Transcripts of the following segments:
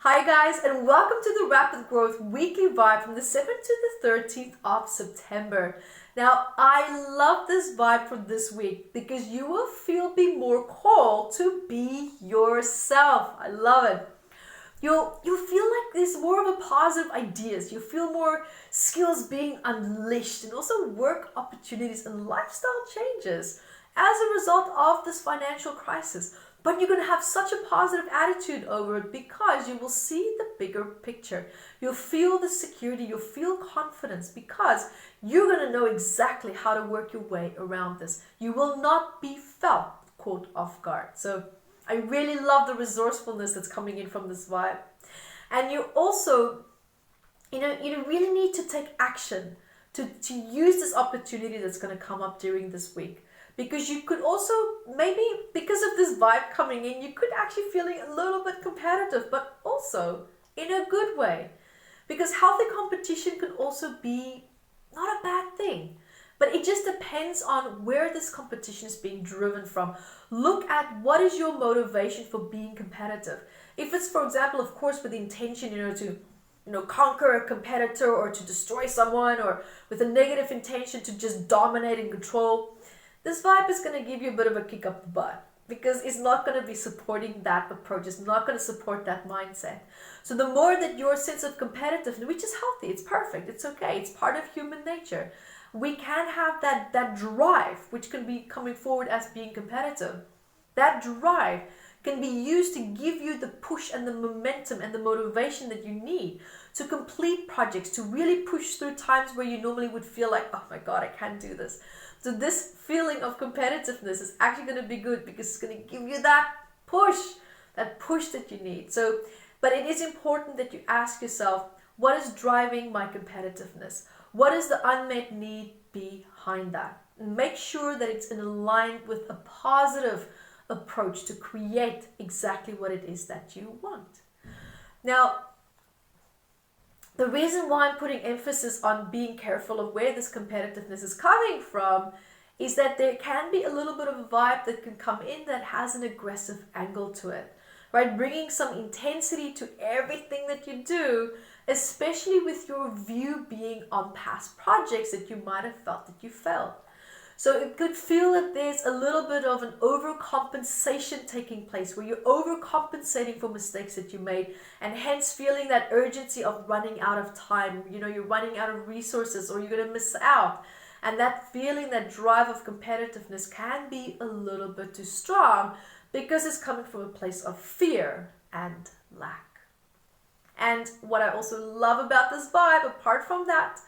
Hi guys, and welcome to the Rapid Growth Weekly Vibe from the 7th to the 13th of September. Now, I love this vibe for this week because you will be more called to be yourself. I love it. You'll feel like there's more of a positive ideas. You feel more skills being unleashed and also work opportunities and lifestyle changes as a result of this financial crisis. But you're going to have such a positive attitude over it because you will see the bigger picture. You'll feel the security, you'll feel confidence because you're going to know exactly how to work your way around this. You will not be caught off guard. So I really love the resourcefulness that's coming in from this vibe. And you also, you really need to take action to use this opportunity that's going to come up during this week. Because you could also, maybe because of this vibe coming in, you could actually feeling a little bit competitive, but also in a good way. Because healthy competition can also be not a bad thing. But it just depends on where this competition is being driven from. Look at what is your motivation for being competitive. If it's, for example, of course, with the intention, to conquer a competitor or to destroy someone, or with a negative intention to just dominate and control, this vibe is going to give you a bit of a kick up the butt because it's not going to be supporting that approach. It's not going to support that mindset. So the more that your sense of competitiveness, which is healthy, it's perfect, it's okay, it's part of human nature. We can have that drive, which can be coming forward as being competitive. That drive can be used to give you the push and the momentum and the motivation that you need to complete projects, to really push through times where you normally would feel like, oh my God, I can't do this. So this feeling of competitiveness is actually going to be good because it's going to give you that push that you need. So, but it is important that you ask yourself, what is driving my competitiveness? What is the unmet need behind that? And make sure that it's in aligned with a positive approach to create exactly what it is that you want. Now, the reason why I'm putting emphasis on being careful of where this competitiveness is coming from is that there can be a little bit of a vibe that can come in that has an aggressive angle to it, right? Bringing some intensity to everything that you do, especially with your view being on past projects that you might have felt that you failed. So it could feel that there's a little bit of an overcompensation taking place where you're overcompensating for mistakes that you made and hence feeling that urgency of running out of time. You're running out of resources or you're going to miss out. And that feeling, that drive of competitiveness can be a little bit too strong because it's coming from a place of fear and lack. And what I also love about this vibe, apart from that,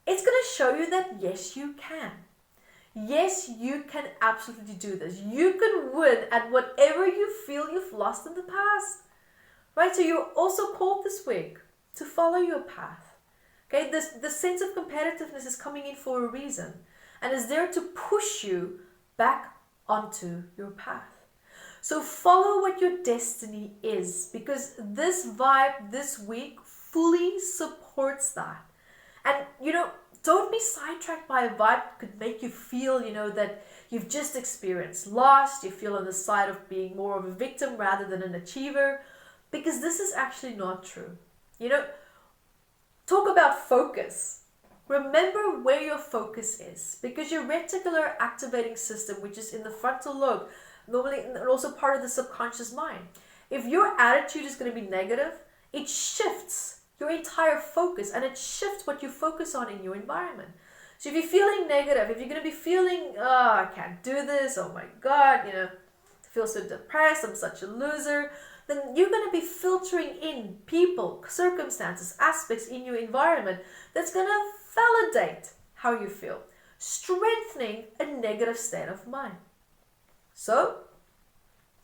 it's going to show you that yes, you can. Yes, you can absolutely do this. You can win at whatever you feel you've lost in the past. Right? So you're also called this week to follow your path. Okay? The sense of competitiveness is coming in for a reason and is there to push you back onto your path. So follow what your destiny is because this vibe this week fully supports that. And don't be sidetracked by a vibe that could make you feel, that you've just experienced loss. You feel on the side of being more of a victim rather than an achiever, because this is actually not true. Talk about focus. Remember where your focus is, because your reticular activating system, which is in the frontal lobe, normally and also part of the subconscious mind. If your attitude is going to be negative, it shifts your entire focus and it shifts what you focus on in your environment. So if you're feeling negative, if you're going to be feeling, oh, I can't do this, oh my God, I feel so depressed, I'm such a loser, then you're going to be filtering in people, circumstances, aspects in your environment that's going to validate how you feel, strengthening a negative state of mind. So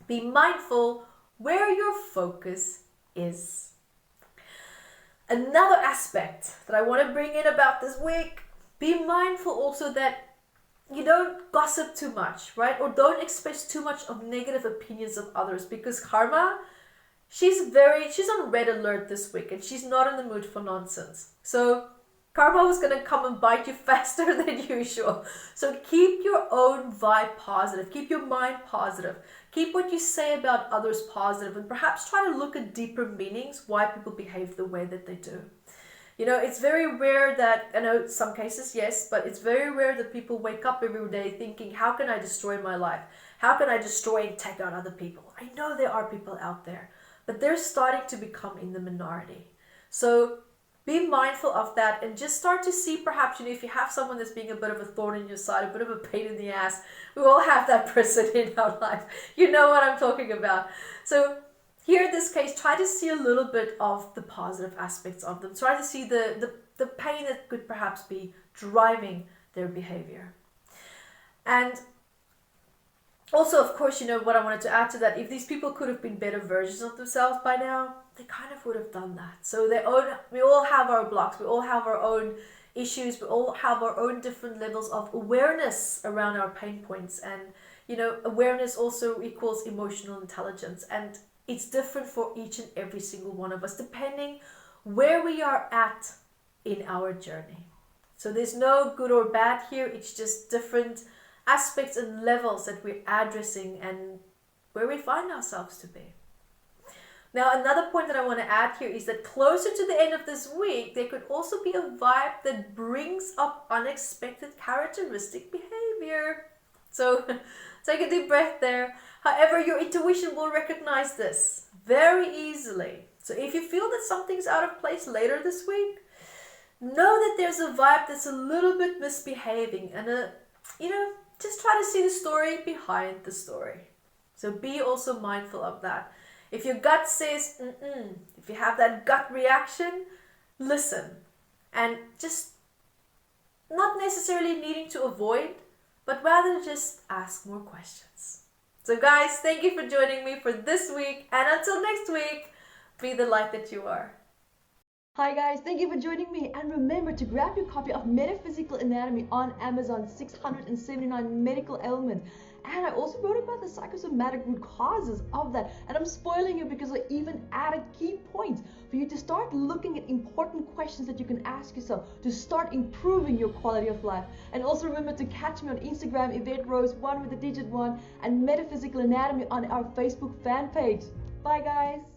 be mindful where your focus is. Another aspect that I want to bring in about this week, be mindful also that you don't gossip too much, right? Or don't express too much of negative opinions of others because Karma, she's on red alert this week and she's not in the mood for nonsense. So Karma was going to come and bite you faster than usual. So keep your own vibe positive. Keep your mind positive. Keep what you say about others positive, and perhaps try to look at deeper meanings why people behave the way that they do. You know, it's very rare that, I know some cases, yes, but it's very rare that people wake up every day thinking, how can I destroy my life? How can I destroy and take out other people? I know there are people out there, but they're starting to become in the minority. So be mindful of that and just start to see, perhaps, you know, if you have someone that's being a bit of a thorn in your side, a bit of a pain in the ass, we all have that person in our life. You know what I'm talking about. So here in this case, try to see a little bit of the positive aspects of them. Try to see the pain that could perhaps be driving their behavior. And also, of course, you know what I wanted to add to that, if these people could have been better versions of themselves by now, they kind of would have done that. So we all have our blocks, we all have our own issues, we all have our own different levels of awareness around our pain points. And, you know, awareness also equals emotional intelligence. And it's different for each and every single one of us, depending where we are at in our journey. So there's no good or bad here. It's just different aspects and levels that we're addressing and where we find ourselves to be. Now, another point that I want to add here is that closer to the end of this week, there could also be a vibe that brings up unexpected characteristic behavior. So take a deep breath there. However, your intuition will recognize this very easily. So if you feel that something's out of place later this week, know that there's a vibe that's a little bit misbehaving, and just try to see the story behind the story. So be also mindful of that. If your gut says, if you have that gut reaction, listen. And just not necessarily needing to avoid, but rather just ask more questions. So guys, thank you for joining me for this week. And until next week, be the light that you are. Hi guys, thank you for joining me, and remember to grab your copy of Metaphysical Anatomy on Amazon, 679 medical ailments. And I also wrote about the psychosomatic root causes of that, and I'm spoiling you because I even added key points for you to start looking at important questions that you can ask yourself to start improving your quality of life. And also remember to catch me on Instagram, Evette Rose, 1 with the digit 1, and Metaphysical Anatomy on our Facebook fan page. Bye guys!